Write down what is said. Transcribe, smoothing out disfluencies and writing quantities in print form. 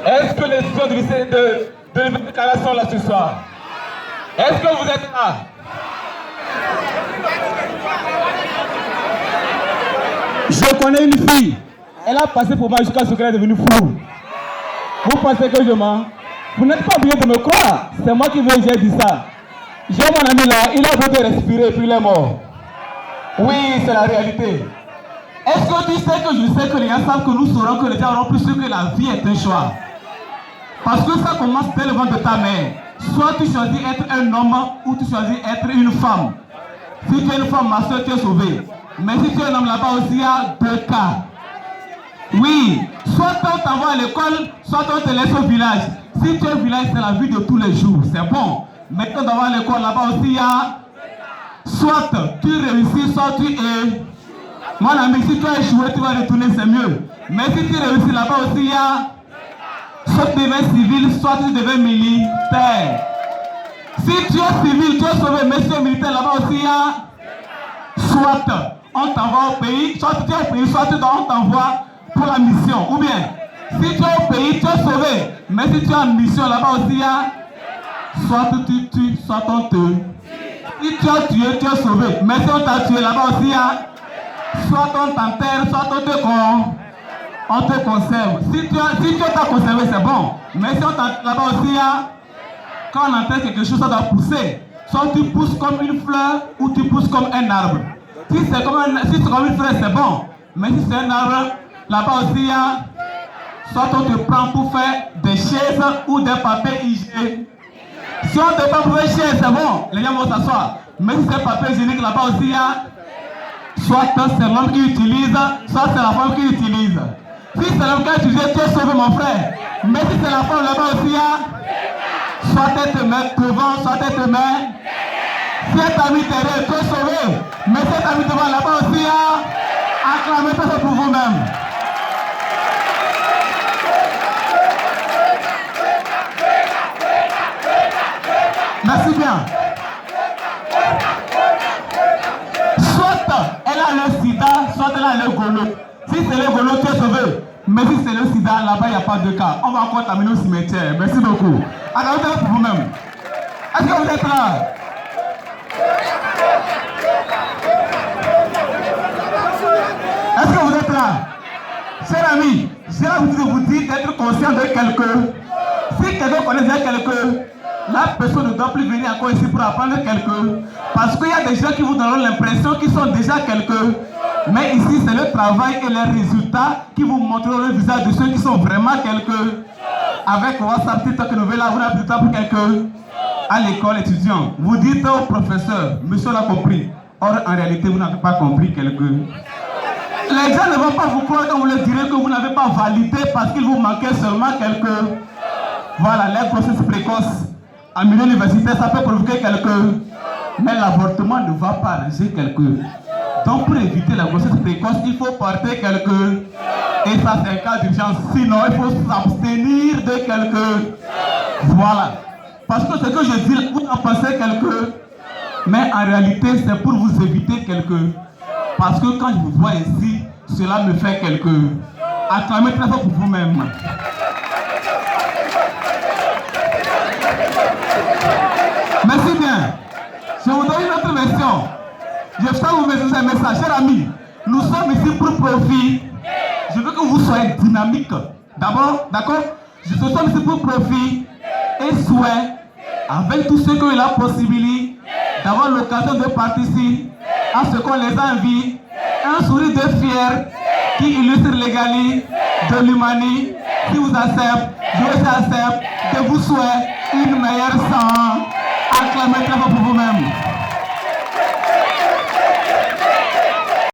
Est-ce que les étudiants de lycée de l'université sont là ce soir? Est-ce que vous êtes là? Je connais une fille. Elle a passé pour moi jusqu'à ce qu'elle est devenue floue. Vous pensez que je mens? Vous n'êtes pas obligé de me croire. C'est moi qui j'ai dit ça. J'ai mon ami là, il a beau de respirer et puis il est mort. Oui, c'est la réalité. Est-ce que tu sais que je sais que les gens savent que nous saurons que les gens auront plus sûr que la vie est un choix? Parce que ça commence dès le ventre de ta mère. Soit tu choisis être un homme ou tu choisis être une femme. Si tu es une femme, ma soeur, tu es sauvée. Mais si tu es un homme, là-bas aussi, il y a deux cas. Oui, soit on t'envoie à l'école, soit on te laisse au village. Si tu es au village, c'est la vie de tous les jours, c'est bon. Mais quand on t'envoie à l'école, là-bas aussi, il y a soit tu réussis, soit tu es. Mon ami, si tu as échoué, tu vas retourner, c'est mieux. Mais si tu réussis, là-bas aussi, il y a soit tu deviens civil, soit tu deviens militaire. Si tu es civil, tu es sauvé, mais si tu es militaire, là-bas aussi, il y a soit on t'envoie au pays, soit tu es au pays, soit on t'envoie pour la mission. Ou bien, si tu es au pays, tu es sauvé. Mais si tu es en mission, là-bas aussi, il y a soit tu tues, soit on te. Si tu as tué, tu es sauvé. Mais si on t'a tué, là-bas aussi, il y a soit on t'enterre, soit on te conserve. Si tu t'as conservé, c'est bon. Mais si on t'enterre, là-bas aussi, il y a quand on enterre quelque chose, ça doit pousser. Soit tu pousses comme une fleur ou tu pousses comme un arbre. Si c'est comme une fleur, c'est bon. Mais si c'est un arbre, là-bas aussi, il y a soit on te prend pour faire des chaises ou des papiers hygiéniques. Si on te prend pour faire des chaises, c'est bon, les gens vont s'asseoir. Mais si c'est papier hygiénique, là-bas aussi, il y a soit c'est l'homme qui utilise, soit c'est la femme qui utilise. Si c'est l'homme qui utilise, tu es sauvé, mon frère. Mais si c'est la femme, là-bas aussi, il y a soit elle te met devant, soit elle te met. Si elle t'a mis derrière, tu es sauvé. Mais si elle t'a mis devant, là-bas aussi, il y a acclamez ça pour vous-même. Merci bien. Soit elle a le sida, soit elle a le golo. Si c'est le golo, tu es sauvé. Mais si c'est le sida, là-bas, il n'y a pas de cas. On va encore terminer au cimetière. Merci beaucoup. Alors, vous êtes pour vous-même. Est-ce que vous êtes là? Est-ce que vous êtes là? Chers amis, j'ai l'habitude de vous dire d'être conscient de quelqu'un. Si quelqu'un connaît déjà quelqu'un, la personne ne doit plus venir encore ici pour apprendre quelqu'un. Parce qu'il y a des gens qui vous donneront l'impression qu'ils sont déjà quelqu'un. Mais ici, c'est le travail et les résultats qui vous montreront le visage de ceux qui sont vraiment quelqu'un. Avec WhatsApp, TikTok, nouvelle, là, vous n'avez plus de temps pour quelqu'un. À l'école étudiant, vous dites au professeur, monsieur l'a compris. Or, en réalité, vous n'avez pas compris quelqu'un. Les gens ne vont pas vous croire quand vous leur direz que vous n'avez pas validé parce qu'il vous manquait seulement quelqu'un. Voilà, les grossesses précoces en milieu universitaire, ça peut provoquer quelqu'un. Mais l'avortement ne va pas arranger quelqu'un. Donc, pour éviter la grossesse précoce, il faut porter quelqu'un. Et ça, c'est un cas d'urgence. Sinon, il faut s'abstenir de quelqu'un. Voilà. Parce que ce que je dis, vous en pensez quelqu'un. Mais en réalité, c'est pour vous éviter quelqu'un. Parce que quand je vous vois ici, cela me fait quelqu'un. Acclamez très fort pour vous-même. Merci bien. Je vous donne une autre version. Je vais vous mettre un message. Chers amis, nous sommes ici pour profit. Je veux que vous soyez dynamique. D'abord, d'accord? Nous sommes ici pour profit et souhait, avec tous ceux qui ont eu la possibilité d'avoir l'occasion de participer à ce qu'on les envie. Un sourire de fier qui illustre l'égalité de l'humanité. Si vous acceptez, je vous accepte, que vous souhaite une meilleure